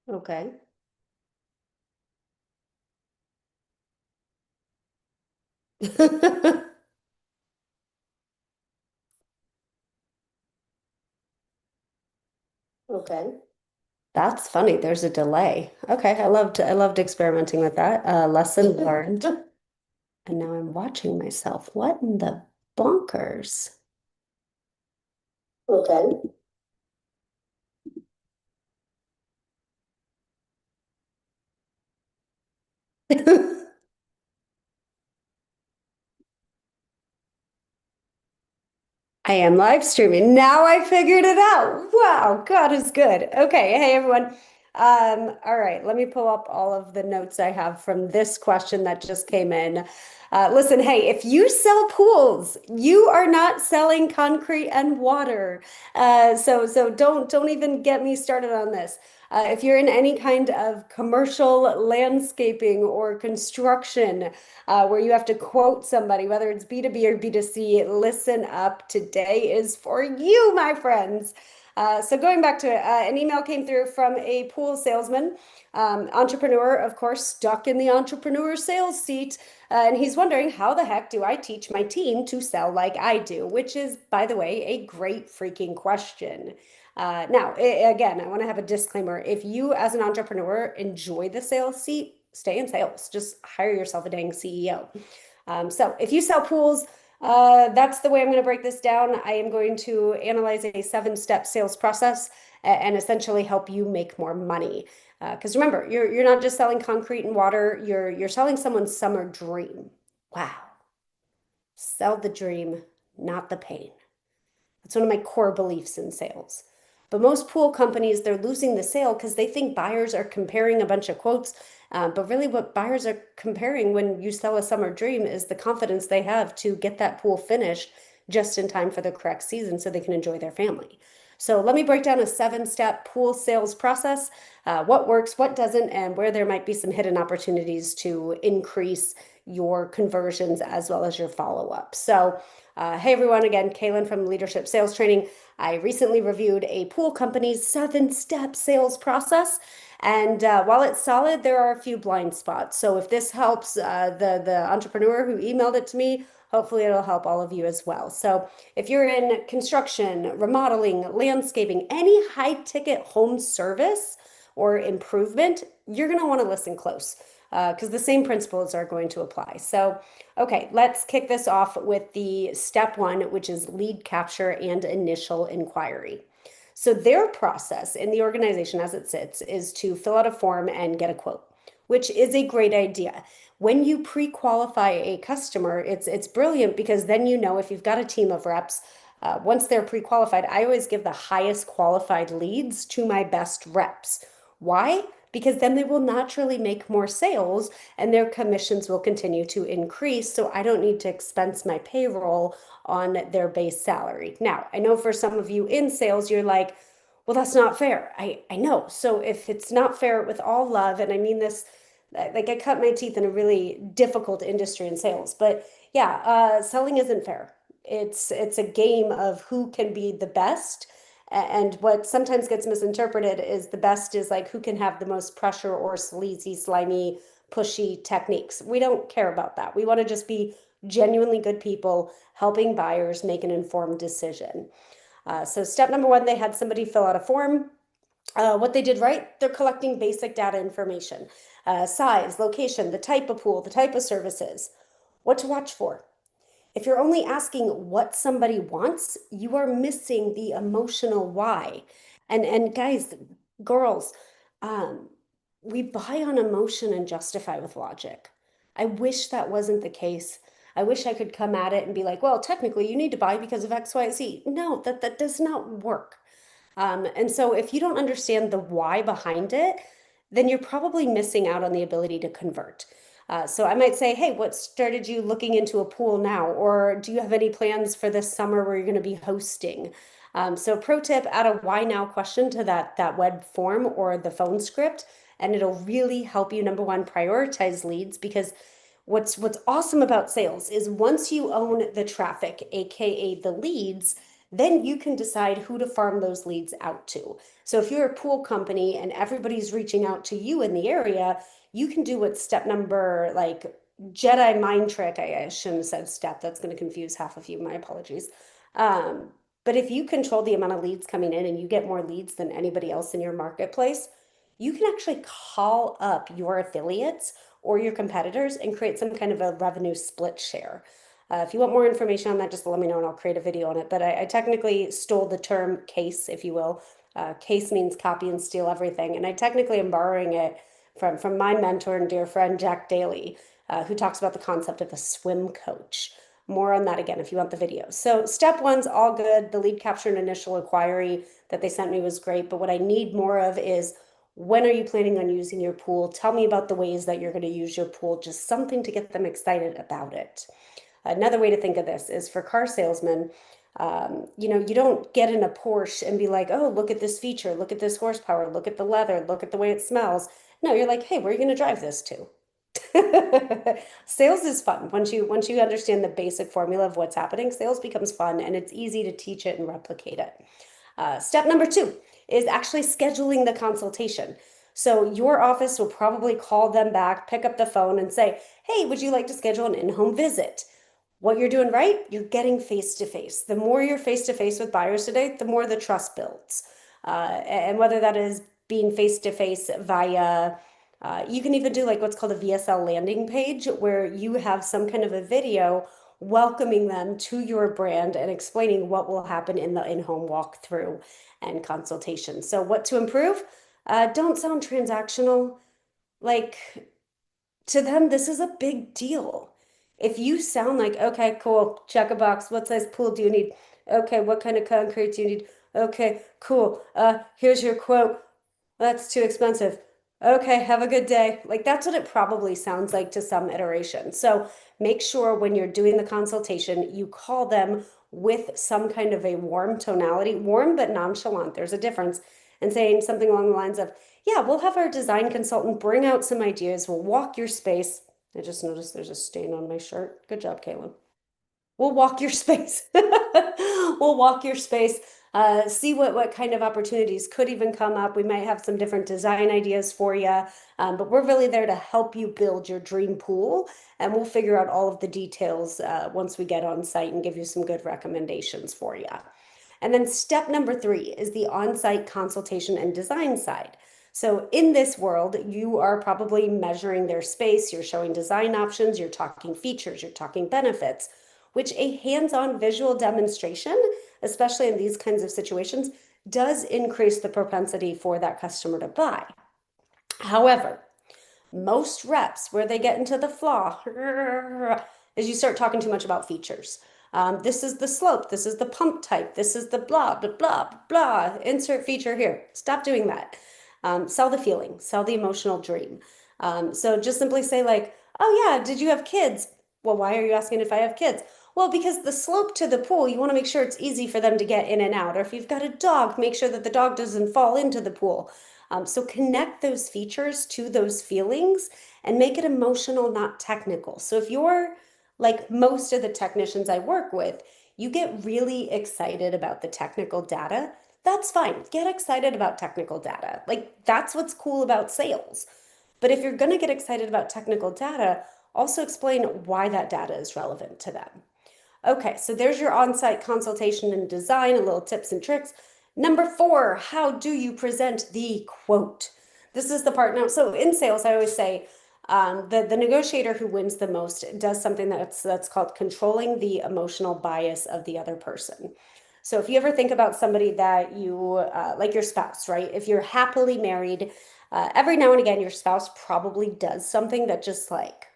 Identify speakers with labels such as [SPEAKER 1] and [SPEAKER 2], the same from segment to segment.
[SPEAKER 1] Okay. Okay. That's funny. There's a delay. Okay. I loved experimenting with that. Lesson learned. And now I'm watching myself. What in the bonkers? Okay. I am live streaming. Now I figured it out. Wow, God is good. Okay, hey everyone. All right, let me pull up all of the notes I have from this question that just came in. Listen, hey, if you sell pools, you are not selling concrete and water. So don't even get me started on this. If you're in any kind of commercial landscaping or construction, where you have to quote somebody, whether it's B2B or B2C, listen up. Today is for you, my friends. So going back to it, an email came through from a pool salesman, entrepreneur, of course, stuck in the entrepreneur sales seat. And he's wondering, how the heck do I teach my team to sell like I do? Which is, by the way, a great freaking question. Now, again, I want to have a disclaimer. If you, as an entrepreneur, enjoy the sales seat, stay in sales. Just hire yourself a dang CEO. So if you sell pools, that's the way I'm going to break this down. I am going to analyze a 7-step sales process and essentially help you make more money. Because remember, you're not just selling concrete and water, you're selling someone's summer dream. Wow. Sell the dream, not the pain. It's one of my core beliefs in sales. But most pool companies, they're losing the sale because they think buyers are comparing a bunch of quotes. But really, what buyers are comparing when you sell a summer dream is the confidence they have to get that pool finished just in time for the correct season so they can enjoy their family. So let me break down a 7-step pool sales process, what works, what doesn't, and where there might be some hidden opportunities to increase your conversions as well as your follow-up. So hey everyone, again, Kaylin from Leadership Sales Training. I recently reviewed a pool company's 7-step sales process, and while it's solid, there are a few blind spots. So if this helps the entrepreneur who emailed it to me, hopefully it'll help all of you as well. So if you're in construction, remodeling, landscaping, any high-ticket home service or improvement, you're going to want to listen close because the same principles are going to apply. So okay, let's kick this off with the step 1, which is lead capture and initial inquiry. So their process in the organization as it sits is to fill out a form and get a quote, which is a great idea. When you pre-qualify a customer, it's brilliant because then you know if you've got a team of reps, once they're pre-qualified, I always give the highest qualified leads to my best reps. Why? Because then they will naturally make more sales and their commissions will continue to increase. So I don't need to expense my payroll on their base salary. Now, I know for some of you in sales, you're like, well, that's not fair. I know. So if it's not fair, with all love, and I mean this, like I cut my teeth in a really difficult industry in sales, but yeah, selling isn't fair. It's a game of who can be the best. And what sometimes gets misinterpreted is the best is like who can have the most pressure or sleazy, slimy, pushy techniques. We don't care about that. We want to just be genuinely good people helping buyers make an informed decision. So step number 1, they had somebody fill out a form. What they did right, they're collecting basic data information, size, location, the type of pool, the type of services, what to watch for. If you're only asking what somebody wants, you are missing the emotional why. And guys, girls, um, we buy on emotion and justify with logic. I wish that wasn't the case. I wish I could come at it and be like, well, technically you need to buy because of X, Y, Z. No, that does not work. And so if you don't understand the why behind it, then you're probably missing out on the ability to convert. So I might say, hey, what started you looking into a pool now? Or do you have any plans for this summer where you're going to be hosting? So pro tip, add a why now question to that web form or the phone script, and it'll really help you, number 1, prioritize leads because what's awesome about sales is once you own the traffic, aka the leads, then you can decide who to farm those leads out to. So if you're a pool company and everybody's reaching out to you in the area, you can do what step number, like Jedi mind trick. I shouldn't have said step. That's going to confuse half of you. My apologies. Um, but if you control the amount of leads coming in and you get more leads than anybody else in your marketplace, you can actually call up your affiliates or your competitors and create some kind of a revenue split share. If you want more information on that, just let me know and I'll create a video on it. But I technically stole the term case, if you will. Case means copy and steal everything. And I technically am borrowing it from my mentor and dear friend, Jack Daly, who talks about the concept of a swim coach. More on that again if you want the video. So step one's all good. The lead capture and initial inquiry that they sent me was great. But what I need more of is, when are you planning on using your pool? Tell me about the ways that you're going to use your pool, just something to get them excited about it. Another way to think of this is for car salesmen, you don't get in a Porsche and be like, oh, look at this feature, look at this horsepower, look at the leather, look at the way it smells. No, you're like, hey, where are you going to drive this to? Sales is fun. Once you understand the basic formula of what's happening, sales becomes fun and it's easy to teach it and replicate it. Step number 2 is actually scheduling the consultation. So your office will probably call them back, pick up the phone and say, hey, would you like to schedule an in-home visit? What you're doing right, you're getting face-to-face. The more you're face-to-face with buyers today, the more the trust builds. And whether that is being face-to-face via, you can even do like what's called a VSL landing page, where you have some kind of a video welcoming them to your brand and explaining what will happen in the in-home walkthrough and consultation. So what to improve? Don't sound transactional. Like, to them, this is a big deal. If you sound like, okay, cool, check a box. What size pool do you need? Okay, what kind of concrete do you need? Okay, cool. Here's your quote. That's too expensive. Okay, have a good day. Like, that's what it probably sounds like to some iteration. So make sure when you're doing the consultation, you call them with some kind of a warm tonality, warm but nonchalant. There's a difference. And saying something along the lines of, yeah, we'll have our design consultant bring out some ideas. We'll walk your space. I just noticed there's a stain on my shirt. Good job, Caitlin. We'll walk your space. We'll walk your space, see what kind of opportunities could even come up. We might have some different design ideas for you, but we're really there to help you build your dream pool, and we'll figure out all of the details once we get on site and give you some good recommendations for you. And then step number 3 is the on-site consultation and design side. So in this world, you are probably measuring their space, you're showing design options, you're talking features, you're talking benefits, which a hands-on visual demonstration, especially in these kinds of situations, does increase the propensity for that customer to buy. However, most reps, where they get into the flaw, is you start talking too much about features. This is the slope, this is the pump type, this is the blah, blah, blah, blah, insert feature here. Stop doing that. Sell the feeling, sell the emotional dream. So just simply say like, oh yeah, did you have kids? Well, why are you asking if I have kids? Well, because the slope to the pool, you want to make sure it's easy for them to get in and out. Or if you've got a dog, make sure that the dog doesn't fall into the pool. So connect those features to those feelings and make it emotional, not technical. So if you're like most of the technicians I work with, you get really excited about the technical data. That's fine. Get excited about technical data. Like, that's what's cool about sales. But if you're going to get excited about technical data, also explain why that data is relevant to them. Okay, so there's your on-site consultation and design, a little tips and tricks. Number 4, how do you present the quote? This is the part now. So in sales, I always say the negotiator who wins the most does something that's called controlling the emotional bias of the other person. So if you ever think about somebody that you, like your spouse, right? If you're happily married, every now and again, your spouse probably does something that just like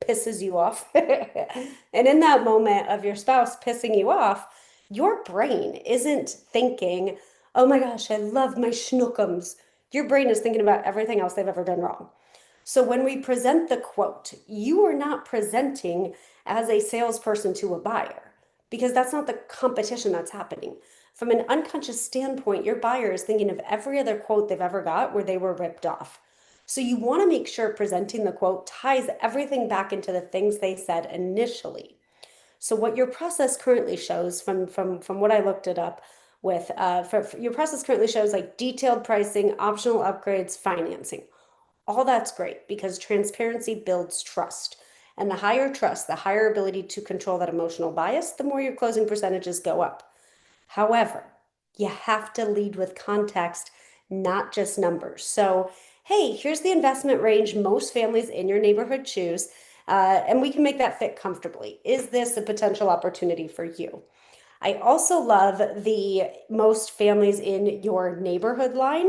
[SPEAKER 1] pisses you off. And in that moment of your spouse pissing you off, your brain isn't thinking, oh my gosh, I love my schnookums. Your brain is thinking about everything else they've ever done wrong. So when we present the quote, you are not presenting as a salesperson to a buyer, because that's not the competition that's happening. From an unconscious standpoint, your buyer is thinking of every other quote they've ever got where they were ripped off. So you want to make sure presenting the quote ties everything back into the things they said initially. So what your process currently shows from what I looked it up with, for your process currently shows like detailed pricing, optional upgrades, financing. All that's great because transparency builds trust. And the higher trust, the higher ability to control that emotional bias, the more your closing percentages go up. However, you have to lead with context, not just numbers. So, hey, here's the investment range most families in your neighborhood choose, and we can make that fit comfortably. Is this a potential opportunity for you? I also love the most families in your neighborhood line,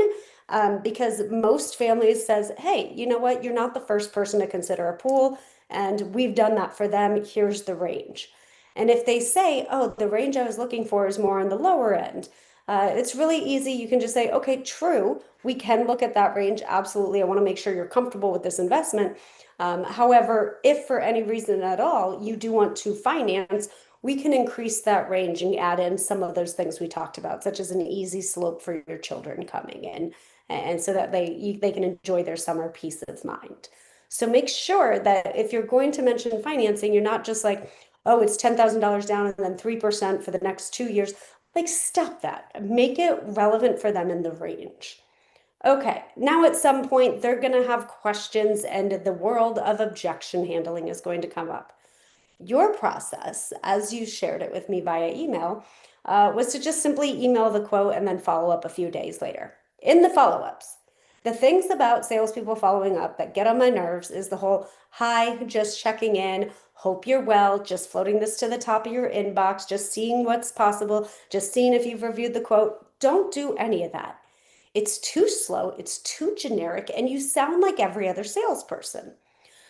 [SPEAKER 1] because most families says, hey, you know what? You're not the first person to consider a pool, and we've done that for them. Here's the range. And if they say, oh, the range I was looking for is more on the lower end, it's really easy. You can just say, okay, true. We can look at that range. Absolutely. I want to make sure you're comfortable with this investment. However, if for any reason at all you do want to finance, we can increase that range and add in some of those things we talked about, such as an easy slope for your children coming in, and so that they can enjoy their summer peace of mind. So make sure that if you're going to mention financing, you're not just like, oh, it's $10,000 down and then 3% for the next 2 years. Like, stop that. Make it relevant for them in the range. Okay, now at some point, they're going to have questions, and the world of objection handling is going to come up. Your process, as you shared it with me via email, was to just simply email the quote and then follow up a few days later. In the follow-ups, the things about salespeople following up that get on my nerves is the whole, hi, just checking in, hope you're well, just floating this to the top of your inbox, just seeing what's possible, just seeing if you've reviewed the quote. Don't do any of that. It's too slow, it's too generic, and you sound like every other salesperson.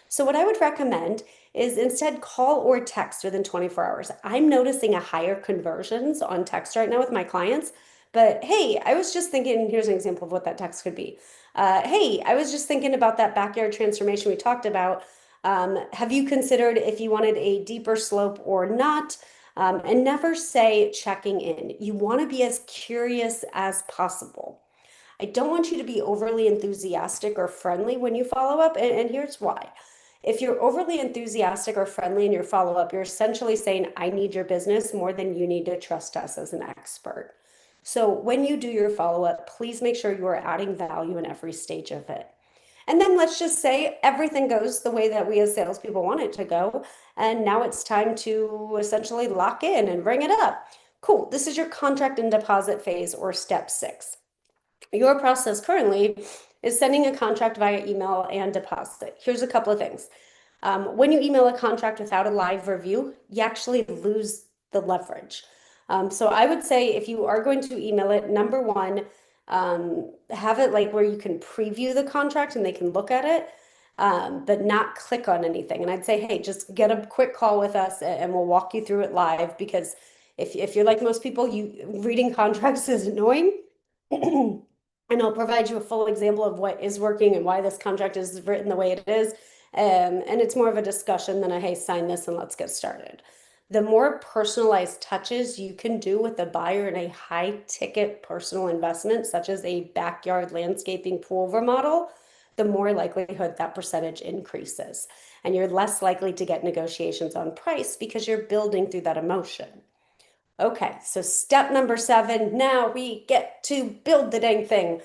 [SPEAKER 1] So what I would recommend is instead call or text within 24 hours. I'm noticing a higher conversions on text right now with my clients. But hey, I was just thinking, here's an example of what that text could be. Hey, I was just thinking about that backyard transformation we talked about. Have you considered if you wanted a deeper slope or not? And never say checking in. You want to be as curious as possible. I don't want you to be overly enthusiastic or friendly when you follow up, and here's why. If you're overly enthusiastic or friendly in your follow-up, you're essentially saying, I need your business more than you need to trust us as an expert. So when you do your follow-up, please make sure you are adding value in every stage of it. And then let's just say everything goes the way that we as salespeople want it to go. And now it's time to essentially lock in and ring it up. Cool. This is your contract and deposit phase, or step 6. Your process currently is sending a contract via email and deposit. Here's a couple of things. When you email a contract without a live review, you actually lose the leverage. So I would say if you are going to email it, number one, have it like where you can preview the contract and they can look at it, but not click on anything. And I'd say, hey, just get a quick call with us and we'll walk you through it live, because if you're like most people, reading contracts is annoying. And I'll provide you a full example of what is working and why this contract is written the way it is. And it's more of a discussion than a, hey, sign this and let's get started. The more personalized touches you can do with a buyer in a high ticket personal investment, such as a backyard landscaping pool remodel, the more likelihood that percentage increases. And you're less likely to get negotiations on price because you're building through that emotion. Okay, so step number 7, now we get to build the dang thing.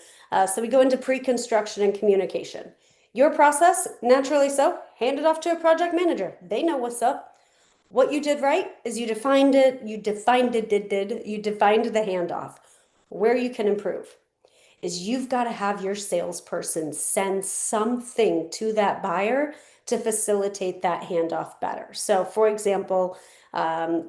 [SPEAKER 1] So we go into pre-construction and communication. Your process, naturally so, hand it off to a project manager. They know what's up. What you did right is you defined the handoff. Where you can improve is you've got to have your salesperson send something to that buyer to facilitate that handoff better. So for example,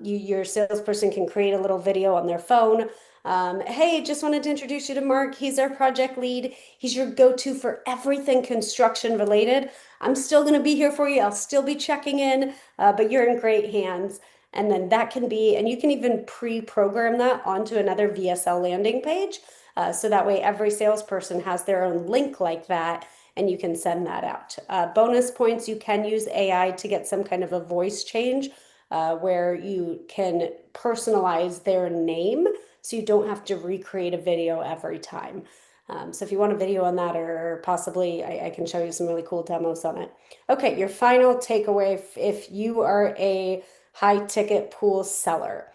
[SPEAKER 1] your salesperson can create a little video on their phone. Hey, just wanted to introduce you to Mark. He's our project lead. He's your go-to for everything construction related. I'm still going to be here for you. I'll still be checking in, but you're in great hands. And then that can be, and you can even pre-program that onto another VSL landing page. So that way every salesperson has their own link like that, and you can send that out. Bonus points, you can use AI to get some kind of a voice change, where you can personalize their name so you don't have to recreate a video every time. So if you want a video on that, or possibly I can show you some really cool demos on it. Okay, your final takeaway, if you are a high ticket pool seller.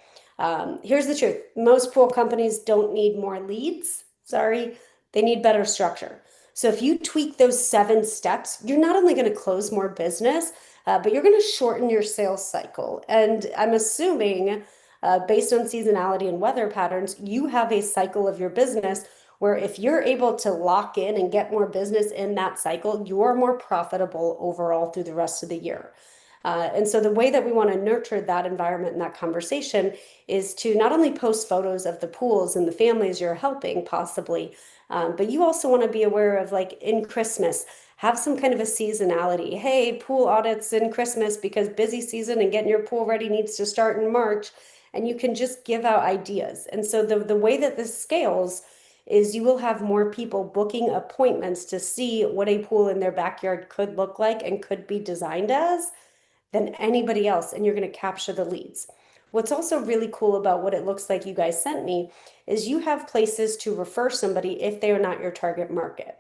[SPEAKER 1] Here's the truth. Most pool companies don't need more leads. Sorry, they need better structure. So if you tweak those 7 steps, you're not only going to close more business, but you're going to shorten your sales cycle. And I'm assuming, based on seasonality and weather patterns, you have a cycle of your business where if you're able to lock in and get more business in that cycle, you're more profitable overall through the rest of the year. And so the way that we want to nurture that environment and that conversation is to not only post photos of the pools and the families you're helping, possibly, but you also want to be aware of, like, in Christmas, have some kind of a seasonality. Hey, pool audits in Christmas because busy season and getting your pool ready needs to start in March. And you can just give out ideas. And so the way that this scales is you will have more people booking appointments to see what a pool in their backyard could look like and could be designed as than anybody else, and you're going to capture the leads. What's also really cool about what it looks like you guys sent me is you have places to refer somebody if they are not your target market.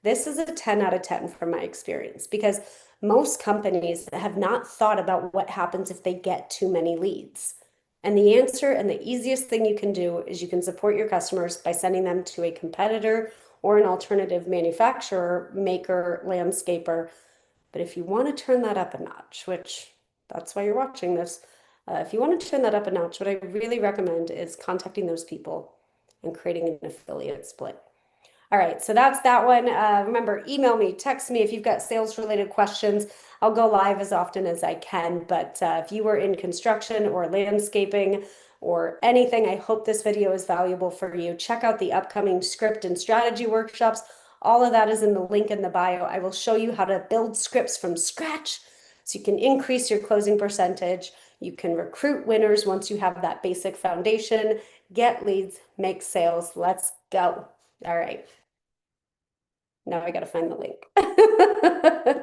[SPEAKER 1] This is a 10 out of 10 from my experience because most companies have not thought about what happens if they get too many leads. And the answer and the easiest thing you can do is you can support your customers by sending them to a competitor or an alternative manufacturer, maker, landscaper. But if you want to turn that up a notch, which that's why you're watching this, if you want to turn that up a notch, what I really recommend is contacting those people and creating an affiliate split. All right, so that's that one. Remember, email me, text me if you've got sales related questions. I'll go live as often as I can, but if you are in construction or landscaping or anything, I hope this video is valuable for you. Check out the upcoming script and strategy workshops. All of that is in the link in the bio. I will show you how to build scripts from scratch so you can increase your closing percentage. You can recruit winners once you have that basic foundation, get leads, make sales. Let's go. All right. Now I got to find the link.